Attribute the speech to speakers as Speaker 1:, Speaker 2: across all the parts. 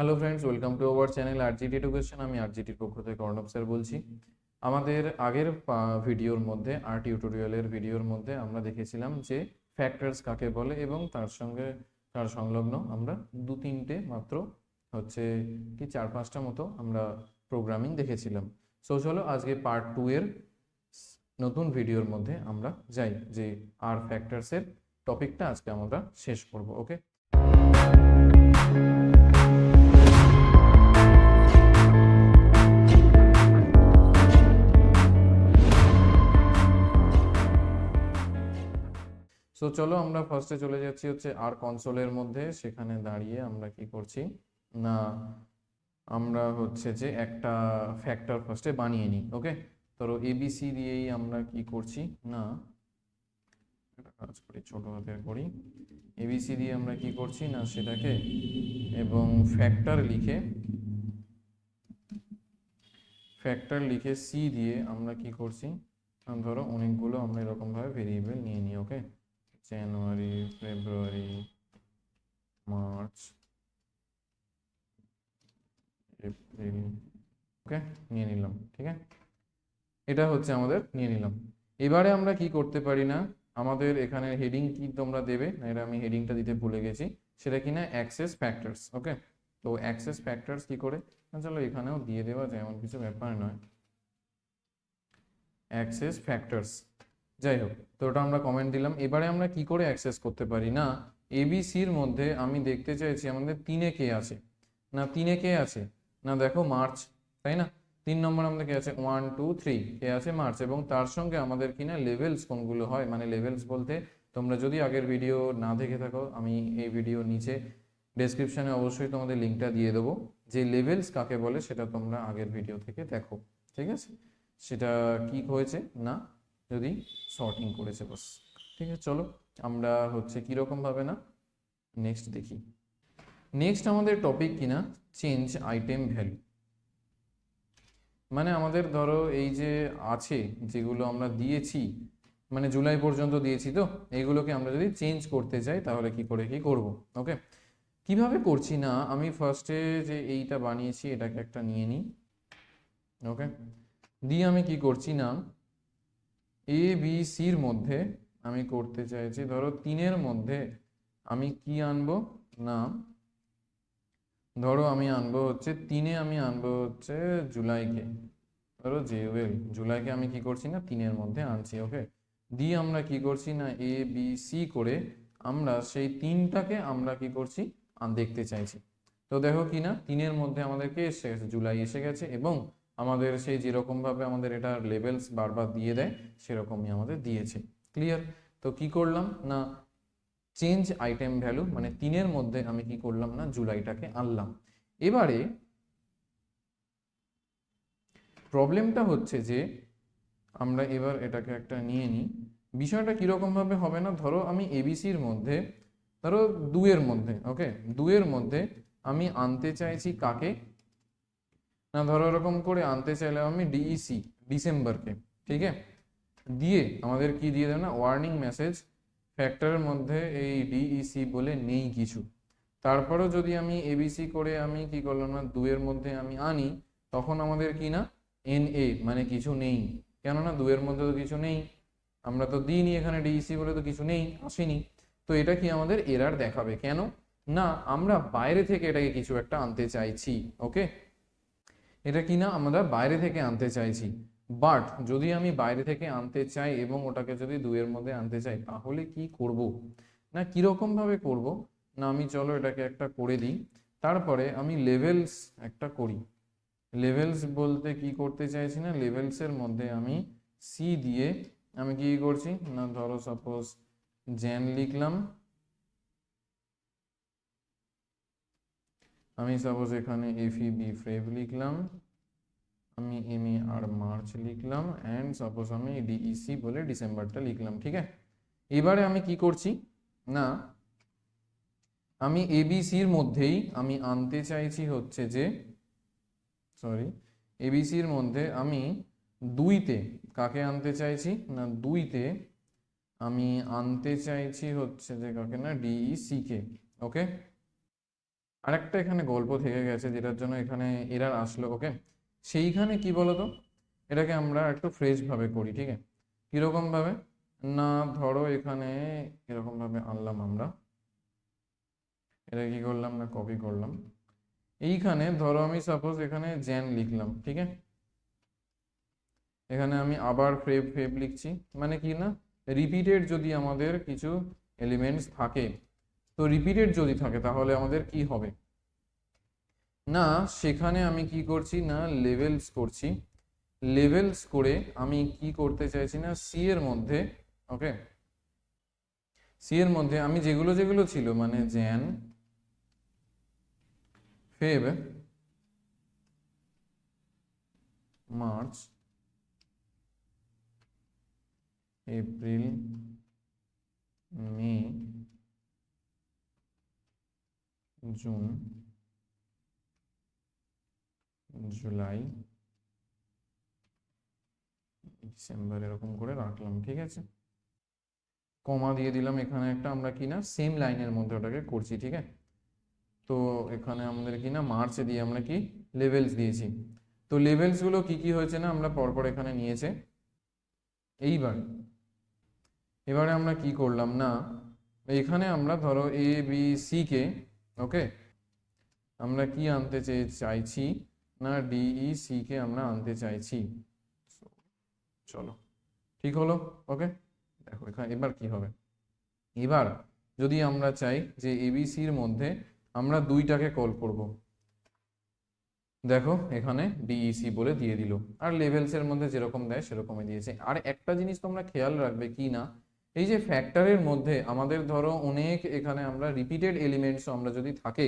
Speaker 1: Hello friends, welcome to our channel RGT education. আমি আরজিটির পক্ষ থেকে অর্ণব স্যার বলছি। আমাদের আগের ভিডিওর মধ্যে টিউটোরিয়ালের ভিডিওর মধ্যে আমরা দেখেছিলাম যে ফ্যাক্টরস কাকে বলে এবং তার সংলগ্ন আমরা দু তিনটে মাত্র হচ্ছে কি 4-5টা মতো আমরা প্রোগ্রামিং দেখেছিলাম। সো চলো আজকে পার্ট 2 এর নতুন ভিডিওর মধ্যে আমরা যাই, যে আর ফ্যাক্টরসের টপিকটা আজকে আমরা শেষ করব। ওকে, সো চলো আমরা ফার্স্টে চলে যাচ্ছি হচ্ছে আর কনসোলের মধ্যে। সেখানে দাঁড়িয়ে আমরা কি করছি না, আমরা হচ্ছে যে একটা ফ্যাক্টর ফার্স্টে বানিয়ে নিই। ওকে, ধরো এবিসি দিয়েই আমরা কি করছি না, একটা কাজ করি, ছোট হাতের করি। এবিসি দিয়ে আমরা কি করছি না সেটাকে, এবং ফ্যাক্টর লিখে সি দিয়ে আমরা কি করছি, ধরো অনেকগুলো আমরা এরকমভাবে ভেরিয়েবল নিয়ে নিই। ওকে, জানুয়ারি, ফেব্রুয়ারি, মার্চ, এপ্রিল, ওকে নিয়ে নিলাম। ঠিক আছে, এটা হচ্ছে আমাদের নিয়ে নিলাম। এবারে আমরা কি করতে পারি না, আমাদের এখানে হেডিং কি তোমরা দেবে না, এটা আমি হেডিংটা দিতে ভুলে গেছি, সেটা কিনা অ্যাক্সেস ফ্যাক্টরস। ওকে, তো অ্যাক্সেস ফ্যাক্টরস কি করে না, চলো এখানেও দিয়ে দেওয়া যায়, এমন কিছু ব্যাপার নয়। অ্যাক্সেস ফ্যাক্টরস, যাই হোক, তো ওটা আমরা কমেন্ট দিলাম। এবারে আমরা কি করে অ্যাক্সেস করতে পারি না, এবিসির মধ্যে আমি দেখতে চাইছি আমাদের 3-এ কে আছে না, 3-এ কে আছে না, দেখো মার্চ, তাই না? 3 নম্বর আমাদের কে আছে, 1 2 3 কে আছে মার্চ, এবং তার সঙ্গে আমাদের কিনা লেভেলস কোনগুলো হয়, মানে লেভেলস বলতে তোমরা যদি আগের ভিডিও না দেখে থাকো, আমি এই ভিডিও নিচে ডেসক্রিপশনে অবশ্যই তোমাদের লিঙ্কটা দিয়ে দেবো, যে লেভেলস কাকে বলে সেটা তোমরা আগের ভিডিও থেকে দেখো। ঠিক আছে, সেটা কি হয়েছে না, যদি সর্টিং করেছে বাস। ঠিক আছে, চলো আমরা হচ্ছে কীরকম ভাবে না নেক্সট দেখি। নেক্সট আমাদের টপিক কিনা চেঞ্জ আইটেম ভ্যালু। মানে আমাদের ধরো এই যে আছে যেগুলো আমরা দিয়েছি, মানে জুলাই পর্যন্ত দিয়েছি, তো এইগুলোকে আমরা যদি চেঞ্জ করতে চাই তাহলে কি করে কি করব। ওকে, কিভাবে করছি না, আমি ফার্স্টে যে এইটা বানিয়েছি এটাকে একটা নিয়ে নিই। ওকে, দিয়ে আমি কি করছি না, এ বি সির মধ্যে আমি করতে চাইছি, ধরো 3-এর মধ্যে আমি কি আনবো না, ধরো আমি আনবো হচ্ছে 3-এ আমি আনবো হচ্ছে জুলাইকে, ধরো জেওয়েল জুলাইকে আমি কি করছি না 3-এর মধ্যে আনছি। ওকে, দিয়ে আমরা কি করছি না এ বি সি করে আমরা সেই 3টাকে আমরা কি করছি দেখতে চাইছি। তো দেখো কি না 3-এর মধ্যে আমাদেরকে এসে গেছে, জুলাই এসে গেছে, এবং আমাদের সেই যেরকম ভাবে আমাদের এটা লেভেলস বারবার দিয়ে দেয় সেরকমই আমাদের দিয়েছে। ক্লিয়ার? তো কি করলাম না, চেঞ্জ আইটেম ভ্যালু, মানে 3-এর মধ্যে আমি কি করলাম না জুলাইটাকে আনলাম। এবারে প্রবলেমটা হচ্ছে যে আমরা এবার এটাকে একটা নিয়ে নিই। বিষয়টা কিরকম ভাবে হবে না, ধরো আমি এবিসির মধ্যে, ধরো 2-এর মধ্যে, ওকে 2-এর মধ্যে আমি আনতে চাইছি কাকে না, ধরো এরকম করে আনতে চাইলাম আমি ডিইসি, ডিসেম্বরকে। ঠিক আছে, দিয়ে আমাদের কি দিয়ে দেবে না ওয়ার্নিং মেসেজ, ফ্যাক্টরের মধ্যে এই ডিইসি বলে নেই কিছু। তারপরেও যদি আমি এবিসি করে আমি কি করলাম না 2-এর মধ্যে আমি আনি, তখন আমাদের কি না এন এ মানে কিছু নেই, কেননা 2-এর মধ্যে তো কিছু নেই, আমরা তো দিইনি এখানে ডিইসি বলে তো কিছু নেই, আসেনি। তো এটা কি আমাদের এরার দেখাবে, কেন না আমরা বাইরে থেকে এটাকে কিছু একটা আনতে চাইছি। ওকে, এটা কি না আমরা বাইরে থেকে আনতে চাইছি, বাট যদি আমি বাইরে থেকে আনতে চাই এবং ওটাকে যদি 2-এর মধ্যে আনতে চাই তাহলে কি করব না, কিরকম ভাবে করব না, আমি চলো এটাকে একটা করে দিই। তারপরে আমি লেভেলস একটা করি। লেভেলস বলতে কি করতে চাইছি না, লেভেলসের মধ্যে আমি সি দিয়ে আমি কি করছি না, ধরো সাপোজ জ্যান লিখলাম, আমি সাপোজ এখানে এফইবি ফেভ লিখলাম, আমি এমএ আর মার্চ লিখলাম, অ্যান্ড সাপোজ আমি ডিইসি বলে ডিসেম্বরটা লিখলাম। ঠিক আছে, এবারে আমি কি করছি না, আমি এবিসির মধ্যেই আমি আনতে চাইছি হচ্ছে যে, সরি, এবিসির মধ্যে আমি 2-তে কাকে আনতে চাইছি না, 2-তে আমি আনতে চাইছি হচ্ছে যে কাকে না ডিইসি কে। ওকে, আরেকটা এখানে গল্প থেকে গেছে যেটার জন্য এখানে এরার আসলো, ওকে। সেইখানে কি বলতো, এটাকে আমরা একটু ফ্রেশ ভাবে করি, ঠিক আছে? কিরকম ভাবে না, ধরো এখানে এরকম ভাবে আনলাম আমরা, এটা কি করলাম না, কপি করলাম। এইখানে ধরো আমি সাপোজ এখানে জ্যান লিখলাম, ঠিক আছে? এখানে আমি আবার ফেব ফেব লিখছি, মানে কি না, রিপিটেড যদি আমাদের কিছু এলিমেন্টস থাকে, তো রিপিটেড যদি থাকে তাহলে আমাদের কি হবে না, সেখানে আমি কি করছি না, লেভেলস করছি। লেভেলস করে আমি কি করতে চাইছি না, সি এর মধ্যে, ওকে, সি এর মধ্যে আমি যেগুলো যেগুলো ছিল মানে Gen, Feb, March, April, May, June, July, December, এরকম করে রাখলাম, ঠিক আছে? কমা দিয়ে দিলাম এখানে একটা, আমরা কি না সেম লাইনের মধ্যে ওটাকে করছি, ঠিক আছে? তো এখানে আমাদের কি না মার্চে দিয়ে আমরা কি লেভেলস দিয়েছি। তো লেভেলস গুলো কি কি হয়েছে না আমরা পরপর এখানে নিয়েছে। এইবার এবারে আমরা কি করলাম না, এখানে আমরা ধরো এ বি সি কে, ওকে, আমরা কি আনতে চাইছি না, ডিই সি কে আমরা আনতে চাইছি। চলো, ঠিক হলো, ওকে। দেখো এখানে এবার কি হবে, এবার যদি আমরা চাই যে এবিসির মধ্যে আমরা দুইটাকে কল করব, দেখো এখানে ডিইসি বলে দিয়ে দিল, আর লেভেলস এর মধ্যে যেরকম দেয় সেরকমই দিয়েছে। আর একটা জিনিস তোমরা খেয়াল রাখবে কি না, এই যে ফ্যাক্টরের মধ্যে আমাদের ধরো অনেক এখানে আমরা রিপিটেড এলিমেন্টস আমরা যদি থাকে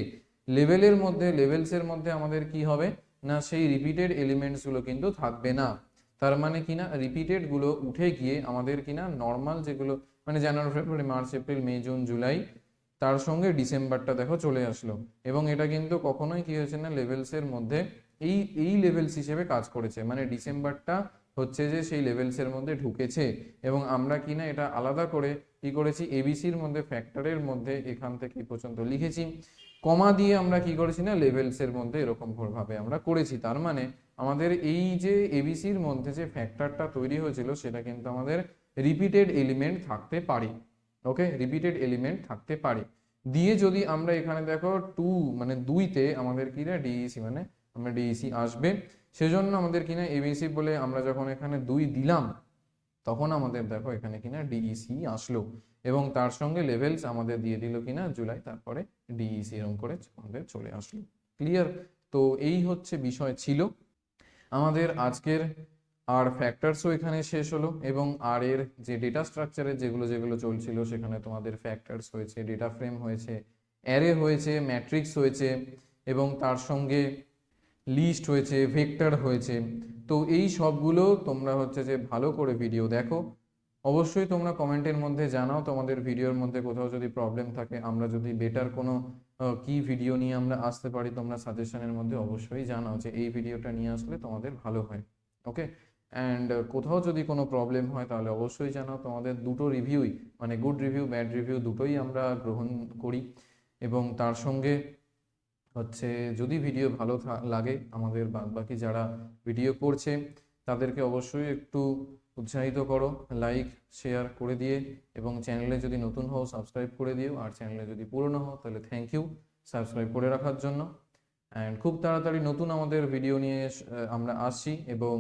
Speaker 1: লেভেলের মধ্যে, লেভেলস এর মধ্যে আমাদের কি হবে না, সেই রিপিটেড এলিমেন্টস গুলো কিন্তু থাকবে না। তার মানে কি না, রিপিটেড গুলো উঠে গিয়ে আমাদের কি না নর্মাল যেগুলো মানে January February March April May June July, তার সঙ্গে ডিসেম্বরটা দেখো চলে আসলো। এবং এটা কিন্তু কখনোই কি হয়েছে না লেভেলস এর মধ্যে এই এই লেভেলস হিসেবে কাজ করেছে, মানে ডিসেম্বরটা হচ্ছে যে সেই লেভেলস এর মধ্যে ঢুকেছে। এবং আমরা কি না এটা আলাদা করে কি করেছি, এবিসির মধ্যে ফ্যাক্টরের মধ্যে এখান থেকে পর্যন্ত লিখেছি, কমা দিয়ে আমরা কি করেছি না লেভেলস এর মধ্যে এরকম ভাবে আমরা করেছি। তার মানে আমাদের এই যে এবিসির মধ্যে যে ফ্যাক্টরটা তৈরি হয়েছিল সেটা কিন্তু আমাদের রিপিটেড এলিমেন্ট থাকতে পারে, ওকে, রিপিটেড এলিমেন্ট থাকতে পারে। দিয়ে যদি আমরা এখানে দেখো টু মানে দুইতে আমাদের কি না ডিইসি মানে আমরা ডিইসি আসবে, সেজন্য আমাদের কিনা এবিসি বলে আমরা যখন এখানে 2 দিলাম তখন আমাদের দেখো এখানে কিনা ডিইসি আসলো। এবং তার সঙ্গে লেভেলস আমাদের দিয়ে দিল কিনা জুলাই, তারপরে ডিইসি এরকম করে আমাদের চলে আসলো। ক্লিয়ার? তো এই হচ্ছে বিষয় ছিল আমাদের আজকের। আর ফ্যাক্টরসও এখানে শেষ হলো, এবং আর এর যে ডেটা স্ট্রাকচারের যেগুলো যেগুলো চলছিল সেখানে তোমাদের ফ্যাক্টরস হয়েছে, ডেটা ফ্রেম হয়েছে, অ্যারে হয়েছে, ম্যাট্রিক্স হয়েছে, এবং তার সঙ্গে লিস্ট হয়েছে, ভেক্টর হয়েছে। তো এই সবগুলো তোমরা হচ্ছে যে ভালো করে ভিডিও দেখো। অবশ্যই তোমরা কমেন্টের মধ্যে জানাও তোমাদের ভিডিওর মধ্যে কোথাও যদি প্রবলেম থাকে, আমরা যদি বেটার কোনো কি ভিডিও নিয়ে আমরা আসতে পারি তোমরা সাজেশনের মধ্যে অবশ্যই জানাও যে এই ভিডিওটা নিয়ে আসলে তোমাদের ভালো হয়, ওকে। অ্যান্ড কোথাও যদি কোনো প্রবলেম হয় তাহলে অবশ্যই জানাও। তোমাদের দুটো রিভিউই মানে গুড রিভিউ ব্যাড রিভিউ দুটোই আমরা গ্রহণ করি। এবং তার সঙ্গে হচ্ছে যদি ভিডিও ভালো লাগে, আমাদের বাদবাকি যারা ভিডিও করছে তাদেরকে অবশ্যই একটু উৎসাহিত করো, লাইক শেয়ার করে দিয়ে, এবং চ্যানেলে যদি নতুন হও সাবস্ক্রাইব করে দিও, আর চ্যানেলে যদি পুরনো হও তাহলে থ্যাংক ইউ সাবস্ক্রাইব করে রাখার জন্য। অ্যান্ড খুব তাড়াতাড়ি নতুন আমাদের ভিডিও নিয়ে আমরা আসছি। এবং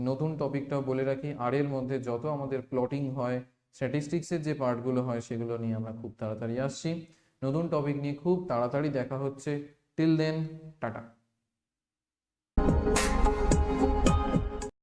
Speaker 1: নতুন টপিকটাও বলে রাখি, আর এর মধ্যে যত আমাদের প্লটিং হয়, স্ট্যাটিস্টিক্সের যে পার্টগুলো হয় সেগুলো নিয়ে আমরা খুব তাড়াতাড়ি আসছি। নতুন টপিক নিয়ে খুব তাড়াতাড়ি দেখা হচ্ছে। Till then, tata.